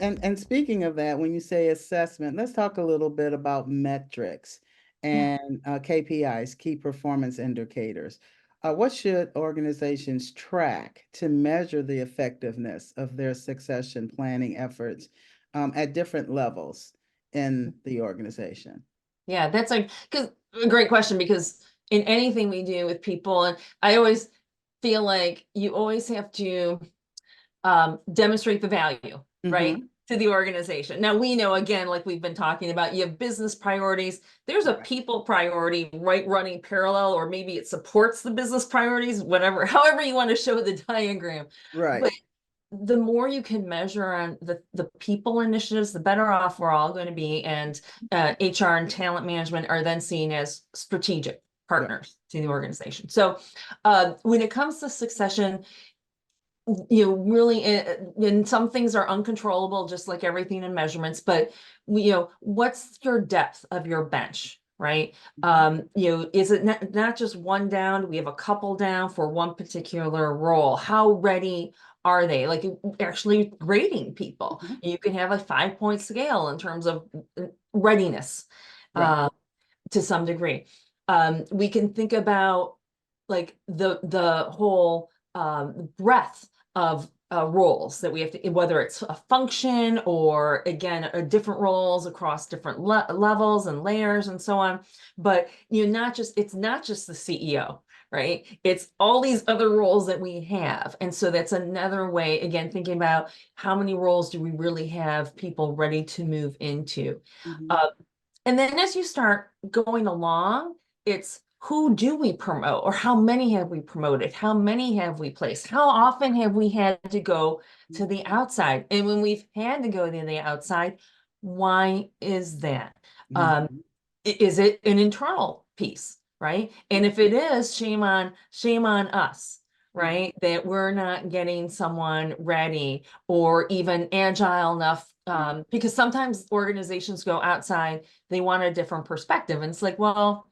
And speaking of that, when you say assessment, let's talk a little bit about metrics Yeah. and KPIs, key performance indicators. What should organizations track to measure the effectiveness of their succession planning efforts at different levels in the organization? Yeah, that's like because a great question because in anything we do with people, and I always feel like you always have to demonstrate the value, right, Mm-hmm. to the organization. Now we know again, like we've been talking about, you have business priorities. There's a Right. people priority, right, running parallel, or maybe it supports the business priorities, whatever, however you want to show the diagram. Right. But the more you can measure on the people initiatives, the better off we're all going to be. And HR and talent management are then seen as strategic Right. partners to the organization. So when it comes to succession, really, and some things are uncontrollable, just like everything in measurements, but what's your depth of your bench, right? Is it not just one down? Do we have a couple down for one particular role? How ready are they? Like actually grading people. Mhm. You can have a 5-point scale in terms of readiness, Right. uh, to some degree. We can think about like the whole breadth of roles that we have to, whether it's a function or again, different roles across different levels and layers and so on. But it's not just the CEO, right? It's all these other roles that we have. And so that's another way, again, thinking about how many roles do we really have people ready to move into. Mhm. Uh, and then as you start going along, it's who do we promote or how many have we promoted? How many have we placed? How often have we had to go to the outside? And when we've had to go to the outside, why is that? Um, Mhm. is it an internal piece, right? And if it is, shame on us, Mhm. right? That we're not getting someone ready or even agile enough. Because sometimes organizations go outside, they want a different perspective. And it's like, well,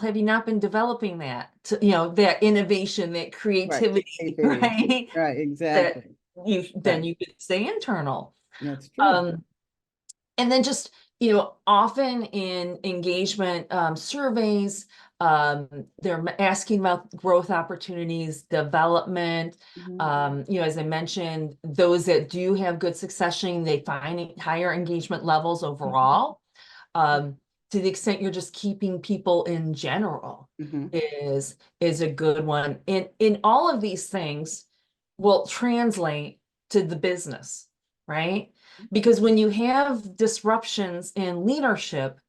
have you not been developing that to, that innovation, that Right. creativity, AP. right? Right. That Exactly. then Right. you could stay internal. That's true. Um, and then just, often in engagement surveys, they're asking about growth opportunities, development. Mhm. As I mentioned, those that do have good succession, they find higher engagement levels Mhm. overall. Um, to the extent you're just keeping people in general Mhm. is a good one. In all of these things will translate to the business, right? Because when you have disruptions in leadership,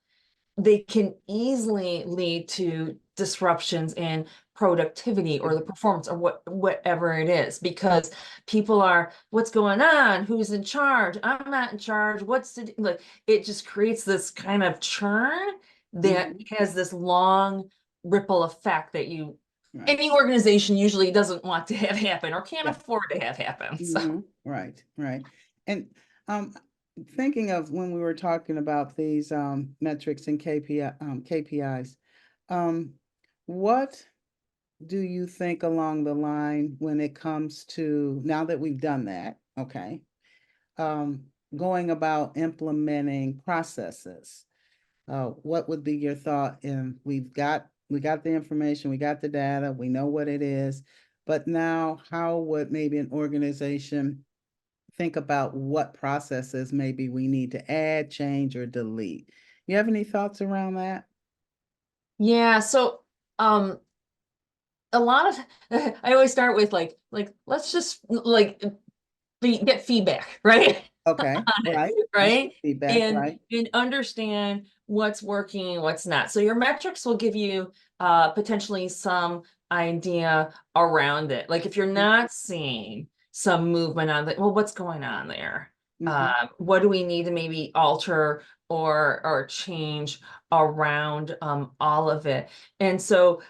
they can easily lead to disruptions in productivity or the performance or whatever it is because people are what's going on, who's in charge, I'm not in charge, what's to do? Like it just creates this kind of churn that Mhm. has this long ripple effect that Right. any organization usually doesn't want to have happen or can't Yeah. afford to have happen. So Right. Right. And um, thinking of when we were talking about these metrics and KPIs, um, what do you think along the line when it comes to now that we've done that? Okay. Um, going about implementing processes. What would be your thought in we got the information, we got the data, we know what it is, but now how would maybe an organization think about what processes maybe we need to add, change, or delete? You have any thoughts around that? yeah, so um a lot of I always start with like let's just like get feedback, right? Okay, On it, right. That's right? feedback, And right? and understand what's working and what's not. So your metrics will give you potentially some idea around it. Like if you're not seeing some movement on the, well, what's going on there? Mm-hmm. What do we need to maybe alter or change around all of it? And so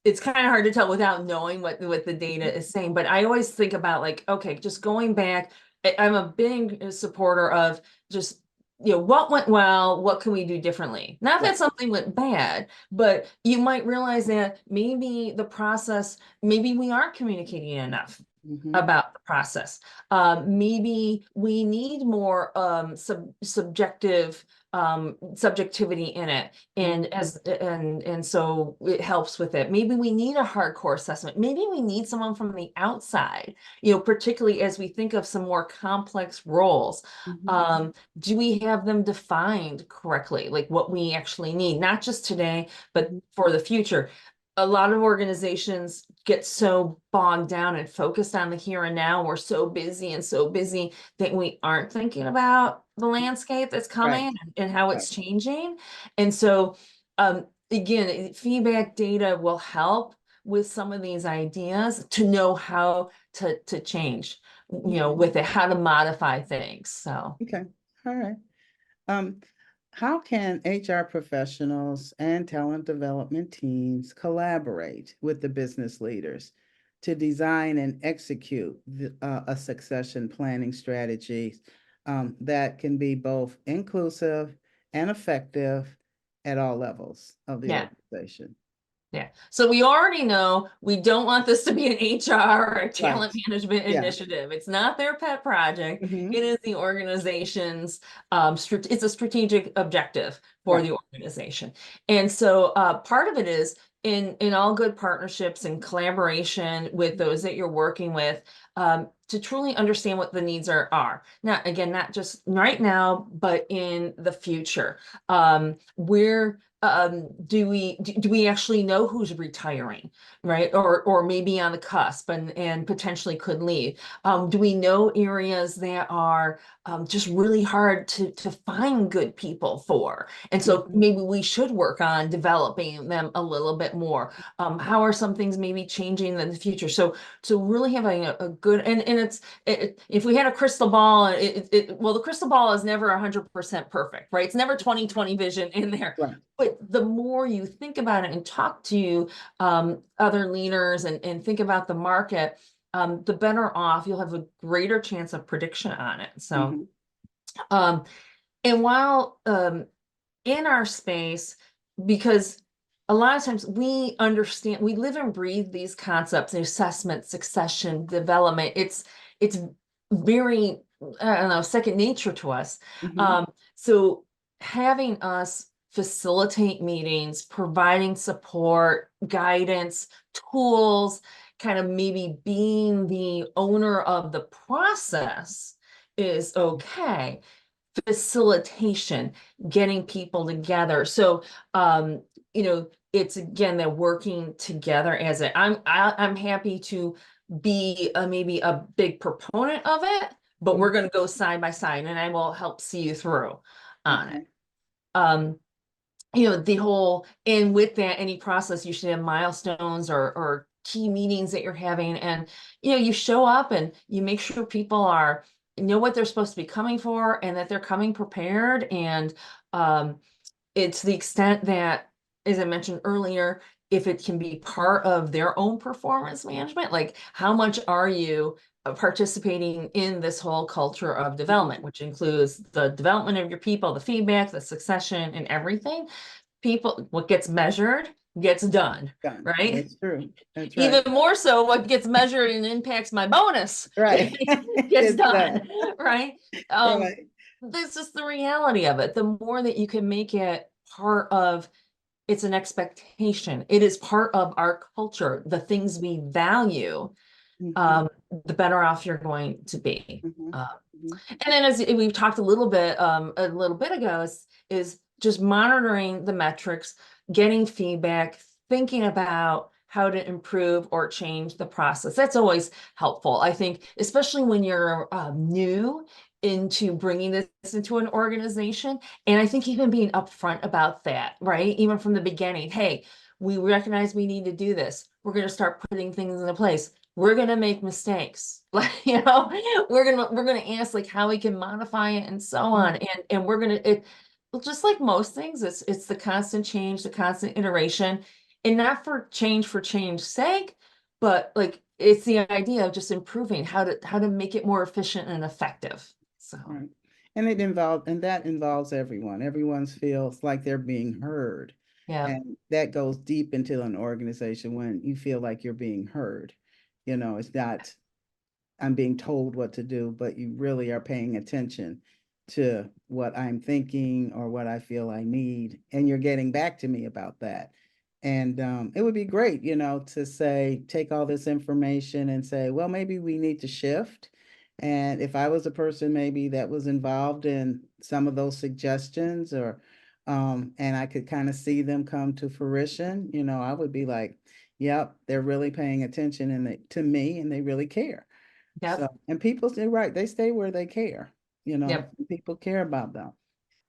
it's kind of hard to tell without knowing what the data is saying. But I always think about like, okay, just going back I'm a big supporter of just, what went well, what can we do differently? Not Right. that something went bad, but you might realize that maybe the process, maybe we aren't communicating enough. Mm-hmm. about the process. Maybe we need more subjectivity in it, and Mm-hmm. as and so it helps with it. Maybe we need a hardcore assessment. Maybe we need someone from the outside, particularly as we think of some more complex roles. Mm-hmm. Um, do we have them defined correctly, like what we actually need, not just today, but Mm-hmm. for the future? A lot of organizations get so bogged down and focused on the here and now. We're so busy and so busy that we aren't thinking about the landscape that's Right. coming and how Right. it's changing. And so, again, feedback data will help with some of these ideas to know how to change, Okay. with it, how to modify things. So. Okay. All right. Um, how can HR professionals and talent development teams collaborate with the business leaders to design and execute a succession planning strategy that can be both inclusive and effective at all levels of the Yeah. organization? Yeah. So we already know we don't want this to be an HR or a Right. talent management Yeah. initiative. It's not their pet project. Hmm. It is the organization's, it's a strategic objective for Right. the organization. And so part of it is in all good partnerships and collaboration with those that you're working with, to truly understand what the needs are. Not again, not just right now, but in the future. We're do we actually know who's retiring, right? Or maybe on the cusp and potentially could leave? Do we know areas that are just really hard to find good people for? And so Hmm. maybe we should work on developing them a little bit more. How are some things maybe changing in the future? So really having a good, and if we had a crystal ball, well, the crystal ball is never 100% perfect, right? It's never 2020 vision in there. Right. But the more you think about it and talk to other leaders and think about the market, the better off you'll have a greater chance of prediction on it. So, Hmm. um, and while in our space, because a lot of times we understand, we live and breathe these concepts, assessment, succession, development. It's very, I don't know, second nature to us. Hmm. So having us facilitate meetings, providing support, guidance, tools, kind of maybe being the owner of the process is okay. Facilitation, getting people together. So, it's again, they're working together as it. I'm happy to be maybe a big proponent of it, but we're going to go side by side, and I will help see you through on it. Okay. Um, the whole, and with that, any process, you should have milestones or key meetings that you're having. And, you show up and you make sure people know what they're supposed to be coming for and that they're coming prepared. And it's the extent that, as I mentioned earlier, if it can be part of their own performance management, like how much are you participating in this whole culture of development, Mhm. which includes the development of your people, the feedback, the succession, and everything. People, what gets measured gets done, Done. right? That's true. That's right. Even more so, what gets measured and impacts my bonus Right. gets It's done, done. right? Um, Right. this is the reality of it. The more that you can make it part of, it's an expectation. It is part of our culture, the things we value, Hmm. um, the better off you're going to be. Hmm. Uh, Hmm. and then as we've talked a little bit ago, is just monitoring the metrics, getting feedback, thinking about how to improve or change the process. That's always helpful, I think, especially when you're new into bringing this into an organization. And I think even being upfront about that, right? Even from the beginning, hey, we recognize we need to do this. We're going to start putting things into place. We're going to make mistakes. Like, we're going to ask like how we can modify it and so on. And we're going to, just like most things, it's the constant change, the constant iteration, and not for change sake, but like it's the idea of just improving how to make it more efficient and effective. So, Right. And that involves everyone. Everyone feels like they're being heard. yeah. And that goes deep into an organization when you feel like you're being heard. It's not I'm being told what to do, but you really are paying attention to what I'm thinking or what I feel I need, and you're getting back to me about that. And it would be great, to say, take all this information and say, well, maybe we need to shift. And if I was a person maybe that was involved in some of those suggestions, or and I could kind of see them come to fruition, I would be like, yep, they're really paying attention to me, and they really care. So, Yep. and people say, right, they stay where they care, Yep. people care about them.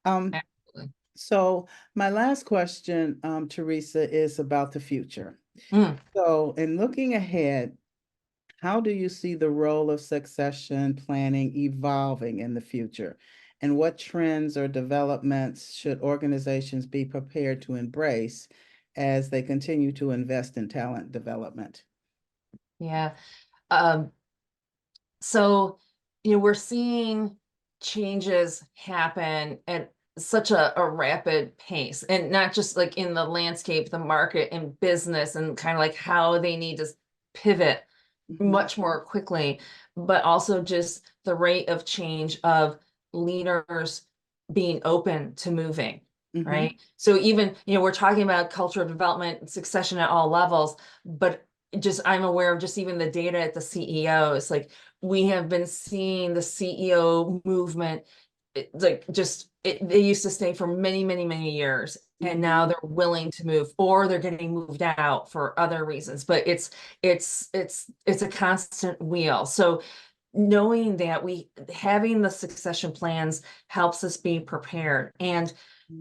Um, Absolutely. so my last question, Teresa, is about the future. Mm. So in looking ahead, how do you see the role of succession planning evolving in the future? And what trends or developments should organizations be prepared to embrace as they continue to invest in talent development? Yeah. Um, So, we're seeing changes happen at such a rapid pace, and not just like in the landscape, the market and business, and kind of like how they need to pivot Mhm, much more quickly, but also just the rate of change of leaders being open to moving, mhm, right? So even, we're talking about cultural development and succession at all levels, but just I'm aware of just even the data at the CEOs, like we have been seeing the CEO movement, like just they used to stay for many, many, many years, and mhm, now they're willing to move, or they're getting moved out for other reasons. But it's a constant wheel. So knowing that we having the succession plans helps us be prepared, mhm,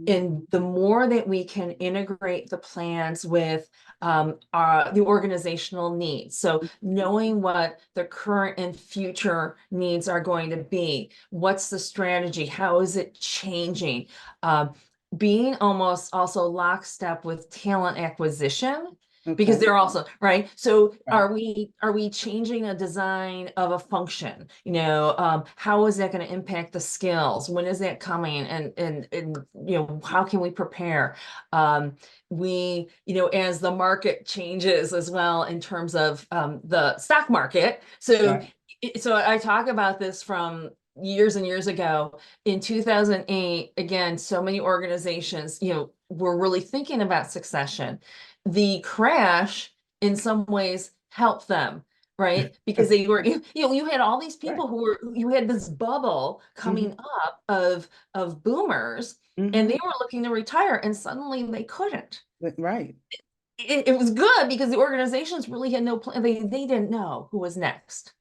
and the more that we can integrate the plans with the organizational needs. So knowing what the current and future needs are going to be, what's the strategy, how is it changing? Um, Being almost also lockstep with talent acquisition, because okay, they're also right. So right. are we changing a design of a function? How is that going to impact the skills? When is that coming? And how can we prepare? As the market changes as well in terms of the stock market. So Right. so I talk about this from years and years ago. In 2008, again, so many organizations, were really thinking about succession. The crash in some ways helped them, right? Because they were, you had all these Right. people you had this bubble Mhm, coming up of boomers, and mhm, they were looking to retire, and suddenly they couldn't. right. It was good because the organizations really had no plan. They didn't know who was next.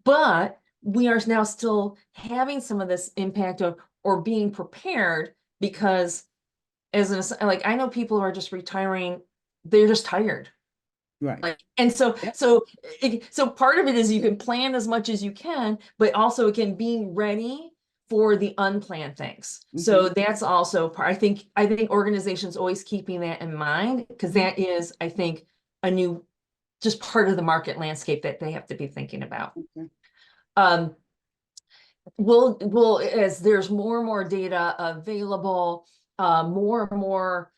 But we are now still having some of this impact of or being prepared, because like I know people who are just retiring, they're just tired. Right. Like, and so Yep. so part of it is you can plan as much as you can, but also again being ready for the unplanned things. So Mhm, that's also part. I think organizations always keeping that in mind, because mhm, that is, I think, a new just part of the market landscape that they have to be thinking about. okay. Um, we'll as there's more and more data available, more and more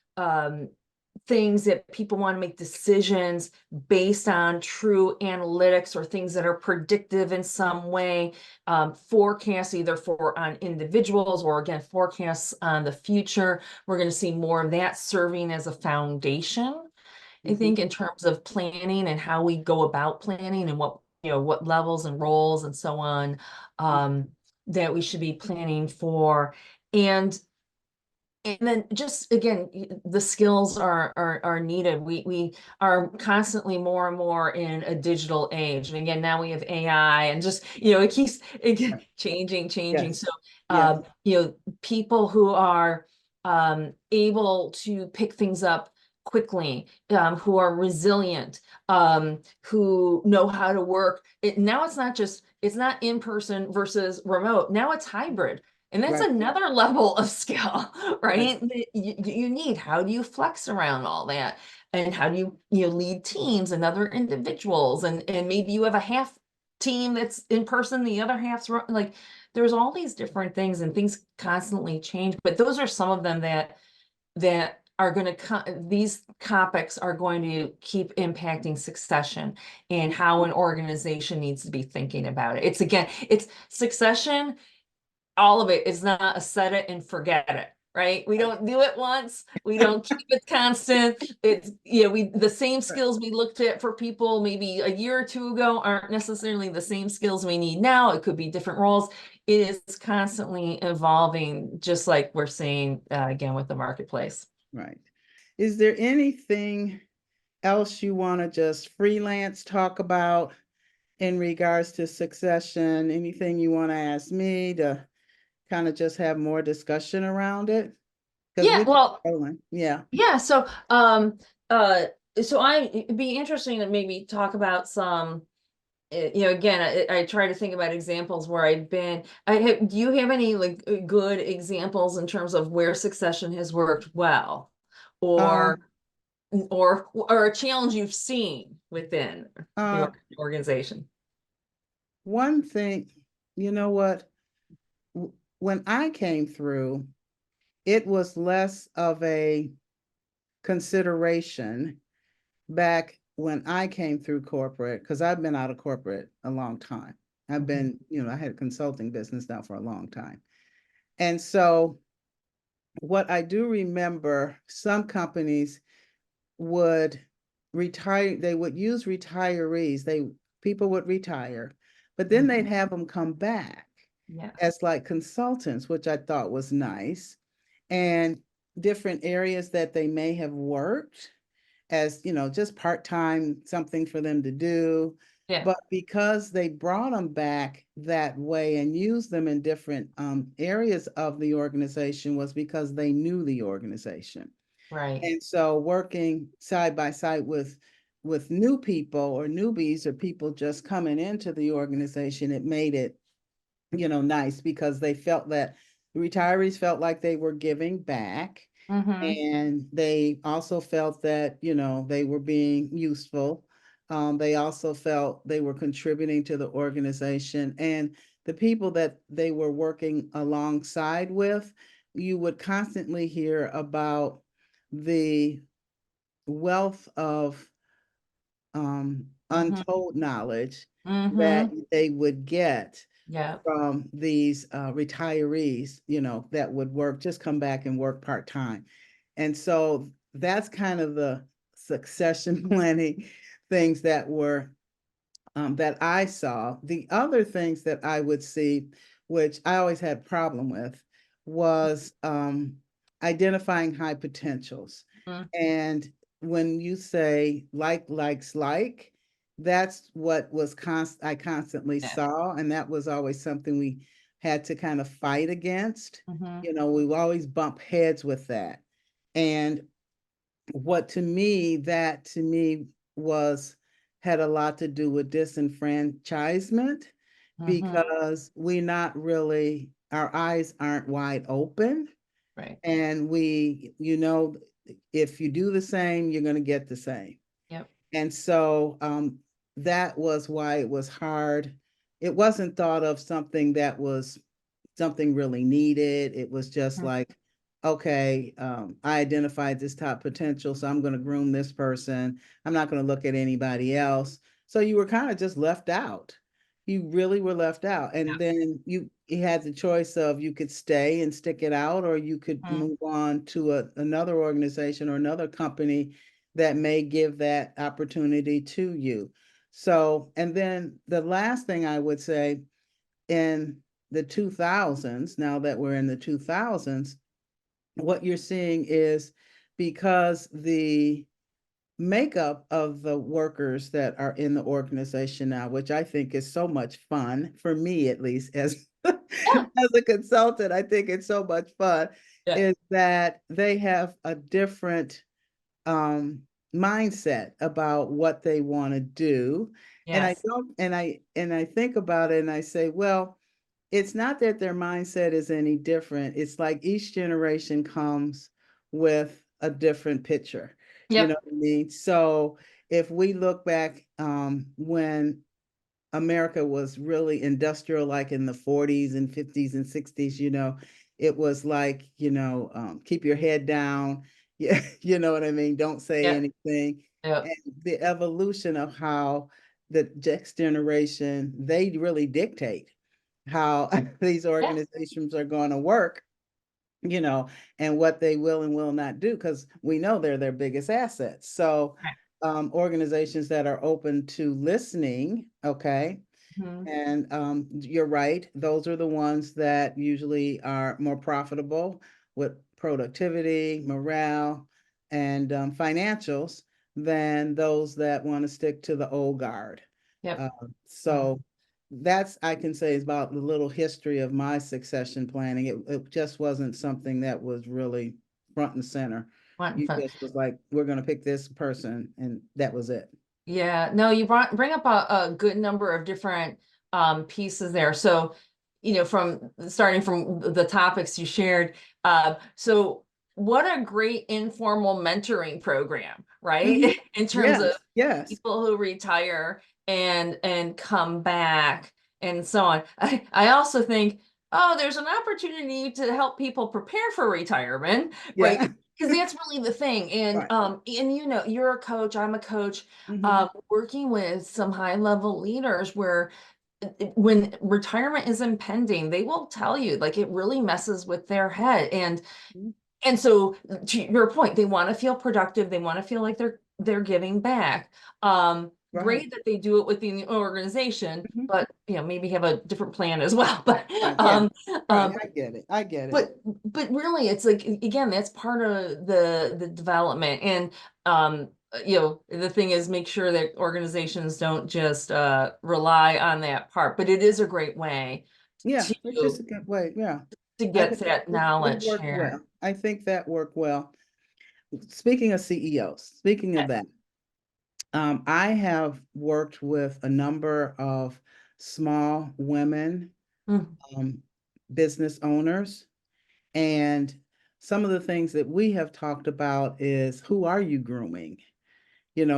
things that people want to make decisions based on true analytics or things that are predictive in some way, forecasts either for on individuals or again forecasts on the future. We're going to see more of that serving as a foundation, I Mhm, think, in terms of planning and how we go about planning, and what levels and roles and so on, um, that we should be planning for. And and then just again, the skills are needed. We are constantly more and more in a digital age. And again, now we have AI, and just, it keeps right. changing. Yes. So Yes. people who are able to pick things up quickly, who are resilient, who know how to work. Now it's not in person versus remote. Now it's hybrid. And that's Right. another level of skill, Right. right? That you need. How do you flex around all that? And how do you lead teams and other individuals? And maybe you have a half team that's in person, the other half's like, there's all these different things, and things constantly change. But those are some of them that are going to, these topics are going to keep impacting succession and how an organization needs to be thinking about it. It's again, it's succession, all of it is not a set it and forget it, right? We don't do it once. We don't keep it constant. It's, the same Right. skills we looked at for people maybe a year or two ago aren't necessarily the same skills we need now. It could be different roles. It is constantly evolving, just like we're seeing again with the marketplace. Right. Is there anything else you want to just freelance talk about in regards to succession? Anything you want to ask me to kind of just have more discussion around it? Because Yeah, we well, yeah. yeah. Uh, it'd be interesting to maybe talk about some. Again, I try to think about examples where I've been. Do you have any like good examples in terms of where succession has worked well, or Um, or a challenge you've seen within the uh, organization? one thing, you know what? When I came through, it was less of a consideration back when I came through corporate, because I've been out of corporate a long time. I've Mhm. been, I had a consulting business now for a long time. And so what I do remember, some companies would retire, they would use retirees. People would retire, but then they'd have them come back Yes. as like consultants, which I thought was nice, and different areas that they may have worked as, just part-time, something for them to do. Yeah. But because they brought them back that way and used them in different areas of the organization was because they knew the organization. Right. And so working side by side with new people or newbies or people just coming into the organization, it made it, nice because they felt that the retirees felt like they were giving back. Mm-hmm. And they also felt that, they were being useful. They also felt they were contributing to the organization. And the people that they were working alongside with, you would constantly hear about the wealth of Mm-hmm. untold knowledge that Mm-hmm. they would get Yeah. from these retirees, that would work, just come back and work part-time. And so that's kind of the succession planning things that I saw. The other things that I would see, which I always had problem with, was identifying high potentials. Mm. And when you say likes like, that's what I constantly Yeah. saw, and that was always something we had to kind of fight against. Mm-hmm. We always bump heads with that. And what to me was had a lot to do with disenfranchisement Mm-hmm. because our eyes aren't wide open, Right. and if you do the same, you're going to get the same. Yep. And so that was why it was hard. It wasn't thought of something that was something really needed. It was just like, okay, I identified this top potential, so I'm going to groom this person. I'm not going to look at anybody else. So you were kind of just left out. You really were left out. And then you had the choice of you could stay and stick it out, or you could Mm-hmm. move on to another organization or another company that may give that opportunity to you. So, and then the last thing I would say in the 2000s, now that we're in the 2000s, what you're seeing is because the makeup of the workers that are in the organization now, which I think is so much fun, for me at least, as Yeah. as a consultant, I think it's so much fun, Yeah. is that they have a different um mindset about what they want to do. And I Yes. don't and I think about it and I say, well, it's not that their mindset is any different. It's like each generation comes with a different picture. You know Yep. what I mean? So if we look back when America was really industrial, like in the 40s and 50s and 60s, it was like, keep your head down, Yeah, you know what I mean? Don't say Yep. anything. Yep. And the evolution of how the next generation, they really dictate how these Yeah. organizations are going to work, and what they will and will not do, because we know they're their biggest assets. So, Right. organizations that are open to listening, okay, Mhm. and you're right, those are the ones that usually are more profitable with productivity, morale, and financials than those that want to stick to the old guard. Yep. Uh, Yeah. so that's, I can say, is about the little history of my succession planning. It just wasn't something that was really front and center. One in You front. just was like, we're going to pick this person, and that was it. Yeah, no, you bring up a good number of different pieces there. So, from starting from the topics you shared, so what a great informal mentoring program, Mhm. right? In terms of Yes, yes. people who retire and come back and so on. I also think, oh, there's an opportunity to help people prepare for retirement, right? Yeah. Because that's really the thing. And Right. you're a coach, I'm a coach, Hmm. working with some high level leaders where when retirement is impending, they will tell you like it really messes with their head. And so to your point, they want to feel productive. They want to feel like they're giving back. Right. Great that they do it within the organization, Hmm. but maybe have a different plan as well. But Right. Yeah. um, Right. um, I get it. I get it. but but really, it's like again, that's part of the development. And the thing is, make sure that organizations don't just rely on that part. But it is a great way Yeah. to It's just a good way. Yeah. I get think that it knowledge worked shared. well. I think that worked well. Speaking of CEOs, speaking of that, I have worked with a number of small women Mm, um, business owners. And some of the things that we have talked about is, who are you grooming?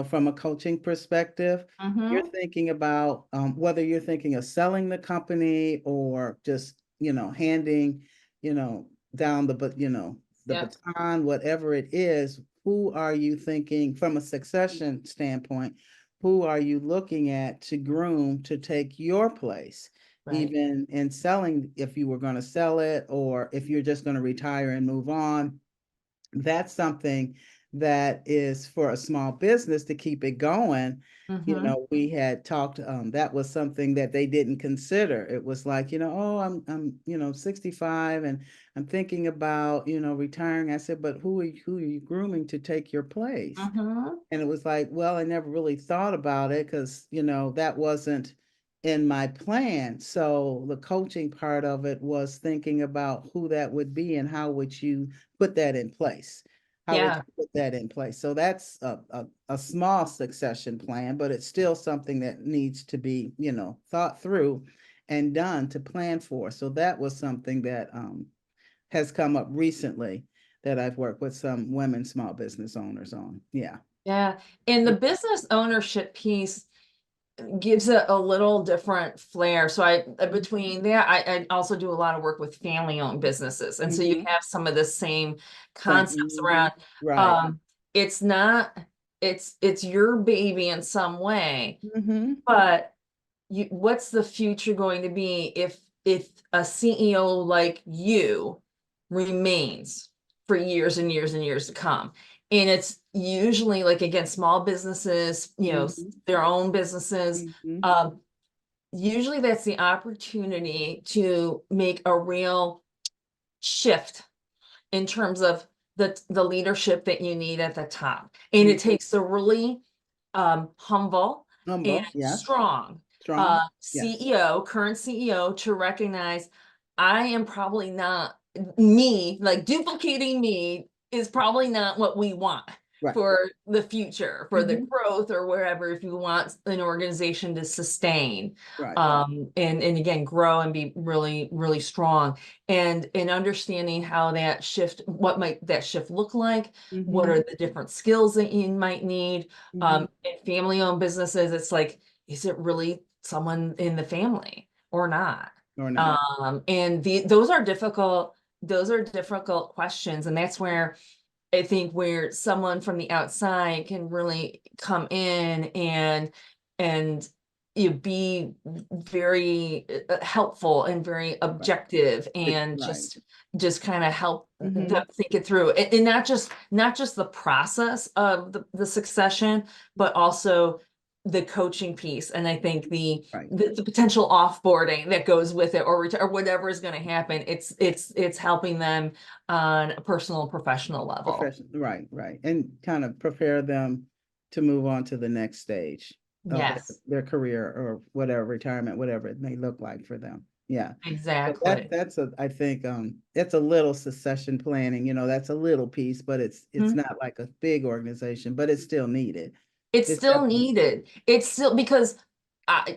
From a coaching perspective, you're mhm. thinking about whether you're thinking of selling the company or just, handing, down the Yep. baton, whatever it is. Who are you thinking from a succession standpoint? Who are you looking at to groom to take your place? Right. Even in selling, if you were going to sell it, or if you're just going to retire and move on, that's something that is for a small business to keep it going. Mm-hmm. We had talked, that was something that they didn't consider. It was like, oh, I'm 65 and I'm thinking about, retiring. I said, but who are you grooming to take your place? Mm-hmm. And it was like, well, I never really thought about it because, that wasn't in my plan. So the coaching part of it was thinking about who that would be and how would you put that in place? How would Yeah. you put that in place? So that's a small succession plan, but it's still something that needs to be, thought through and done to plan for. So that was something that has come up recently that I've worked with some women small business owners on. Yeah. Yeah. And the business ownership piece gives it a little different flair. So between that, I also do a lot of work with family-owned businesses. And so you Mm-hmm. have some of the same Same. concepts Hmm. around Right. um it's not it's your baby in some way, Mm-hmm. but what's the future going to be if a CEO like you remains for years and years and years to come? And it's usually like again, small businesses, Mm-hmm. their own businesses. Mm-hmm. Um, Usually that's the opportunity to make a real shift in terms of the leadership that you need at the top. And it Mm-hmm. takes a really humble and Humble. Yes. strong Strong. Yes. CEO, current CEO, to recognize I am probably not me, like duplicating me is probably not what we want Right. for the future, for the Mm-hmm. growth or wherever, if you want an organization to sustain Right. and again grow and be really, really strong. And understanding how that shift, what might that shift look like, what Mm-hmm. are the different skills that you might need. Mm-hmm. In family-owned businesses, it's like, is it really someone in the family or not? Or not. And those are difficult questions, and that's where I think where someone from the outside can really come in and you be very helpful and very Right. objective and Right. just kind of help them Hmm. think it through, and not just the process of the succession, but also the coaching piece. And I think Right. the potential offboarding that goes with it, or whatever is going to happen, it's helping them on a personal and professional level. Profession, right, right. And kind of prepare them to move on to the next stage of Yes, their career or whatever, retirement, whatever it may look like for them. Yeah. So exactly. that's a, I think, it's a little succession planning, that's a little piece, but it's Mhm. not like a big organization, but it's still needed. It's It's still definitely needed. needed. It's still because,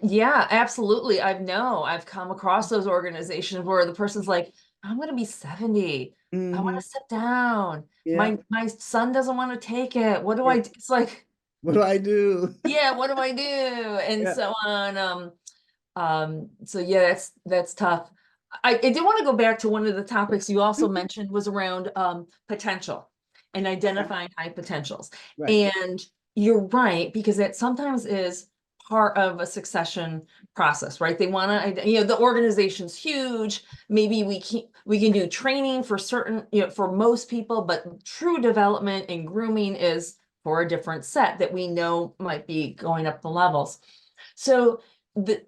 yeah, absolutely. I've come across those organizations where the person's like, I'm going to be 70. I want Hmm. to sit down. Yeah. My son doesn't want to take it. What do Yeah. I do? It's like, What do I do? yeah, what do I do? And Yeah. so on. So yeah, that's tough. I did want to go back to one of the topics you also Mhm. mentioned was around potential and Okay. identifying high potentials. Right. And you're right, because that sometimes is part of a succession process, right? They want to, the organization's huge. Maybe we can do training for certain, for most people, but true development and grooming is for a different set that we know might be going up the levels. So the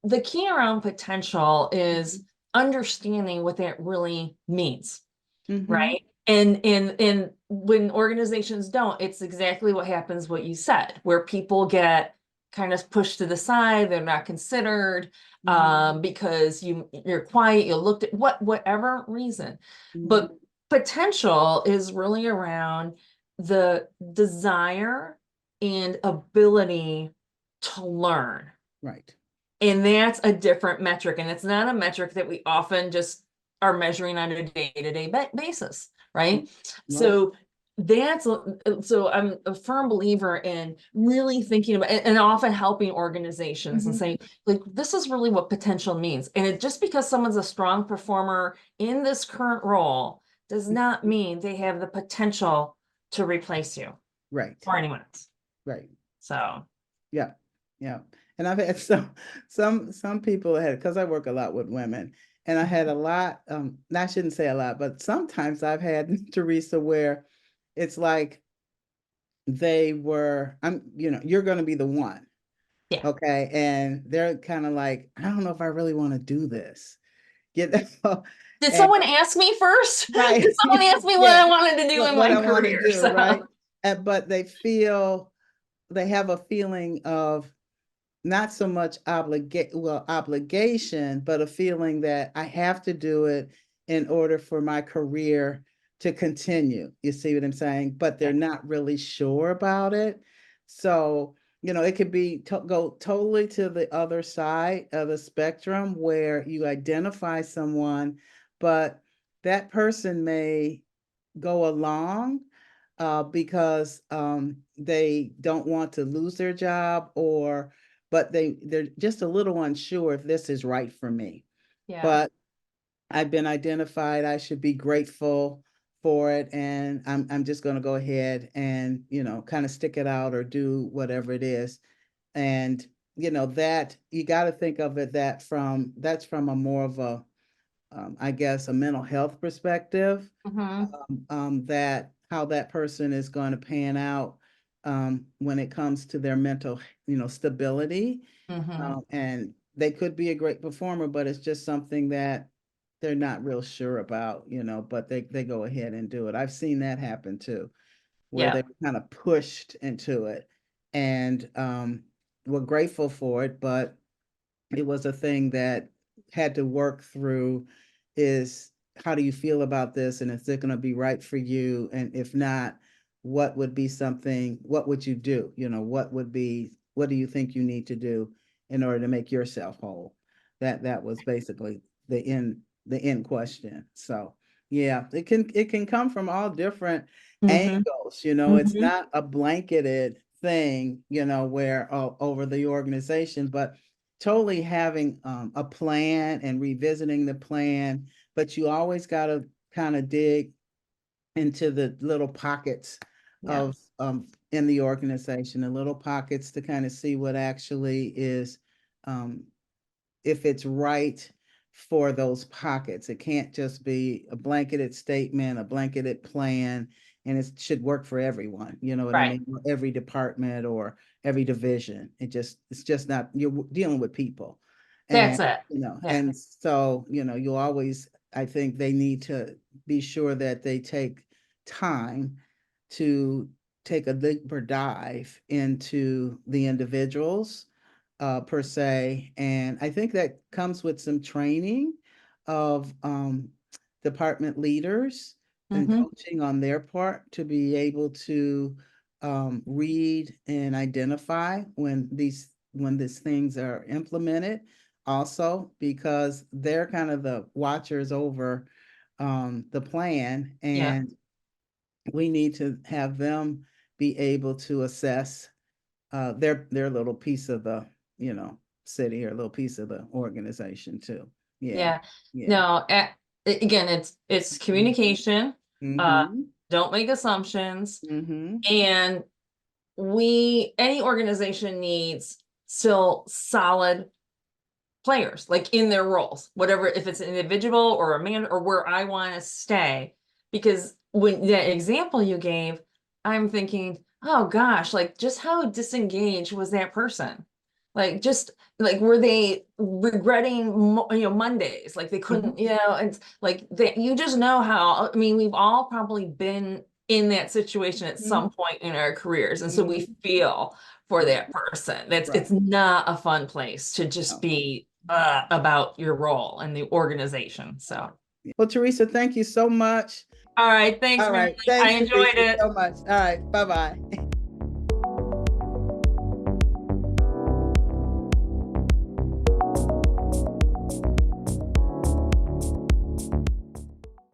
the key around potential is understanding what that really means, Mm-hmm. right? And when organizations don't, it's exactly what happens, what you said, where people get kind of pushed to the side, they're not considered, because you're quiet, you looked at whatever reason. Hmm. But potential is really around the desire and ability to learn. Right. And that's a different metric. And it's not a metric that we often just are measuring on a day-to-day basis, right? Right. So so I'm a firm believer in really thinking about and often helping organizations and Hmm. saying, like, this is really what potential means. And just because someone's a strong performer in this current role does not mean they have the potential to replace you Right. or anyone else. Right. So Yeah, yeah. And I've had some people had, because I work a lot with women, and I had a lot, I shouldn't say a lot, but sometimes I've had Teresa where it's like you're gonna be the one. yeah. Okay. And they're kind of like, I don't know if I really want to do this. Get that. Did And someone ask me first? right. Did someone ask me what Yeah. I wanted to do in What my I want to career? do, right? So But they have a feeling of not so much obligation, but a feeling that I have to do it in order for my career to continue. You see what I'm saying? But they're yeah, not really sure about it. So, it could be go totally to the other side of the spectrum where you identify someone, but that person may go along because they don't want to lose their job, or but they're just a little unsure if this is right for me. yeah, But I've been identified. I should be grateful for it, and I'm just going to go ahead and kind of stick it out or do whatever it is. And that you got to think of it that's from a more of a I guess a mental health perspective, hmm, that how that person is going to pan out when it comes to their mental, stability. hmm, And they could be a great performer, but it's just something that they're not real sure about, but they go ahead and do it. I've seen that happen too, where they yeah, were kind of pushed into it and were grateful for it, but it was a thing that had to work through is how do you feel about this, and is it going to be right for you, and if not, what would you do, what do you think you need to do in order to make yourself whole. That was basically the end question. So yeah, it can come from all different hmm, angles. It's hmm, not a blanketed thing, where over the organization, but totally having a plan and revisiting the plan, but you always got to kind of dig into the little pockets Yeah. of in the organization, the little pockets to kind of see what actually is um, if it's right for those pockets. It can't just be a blanketed statement, a blanketed plan, and it should work for everyone. You know what I Right. mean? Every department or every division. It's just not, you're dealing with people. And That's it. Yeah. and so, you always, I think they need to be sure that they take time to take a deeper dive into the individuals per se. And I think that comes with some training of department leaders and Hmm. coaching on their part to be able to read and identify when these things are implemented. Also, because they're kind of the watchers over the plan, Yeah. and we need to have them be able to assess their little piece of the, you know, city or a little piece of the organization too. Yeah. Yeah. Yeah. No, again, it's communication. Uh, Mm-hmm. don't make assumptions. Mm-hmm. And any organization needs still solid players, like in their roles, whatever, if it's an individual or a man or where I want to stay. Because when the example you gave, I'm thinking, oh gosh, like just how disengaged was that person? Like just like were they regretting Mondays, like they couldn't, Mm-hmm. and like that you just know how, I mean, we've all probably been in that situation at Mm-hmm. some point in our careers, and so we Mm-hmm. feel for Right. that person. It's Right. not a fun place to just No. be about your role in the organization. So, Well, Teresa, thank you so much. all right, thanks, All Mary. right. I Thanks, enjoyed Teresa, it. so much. All right. Bye-bye.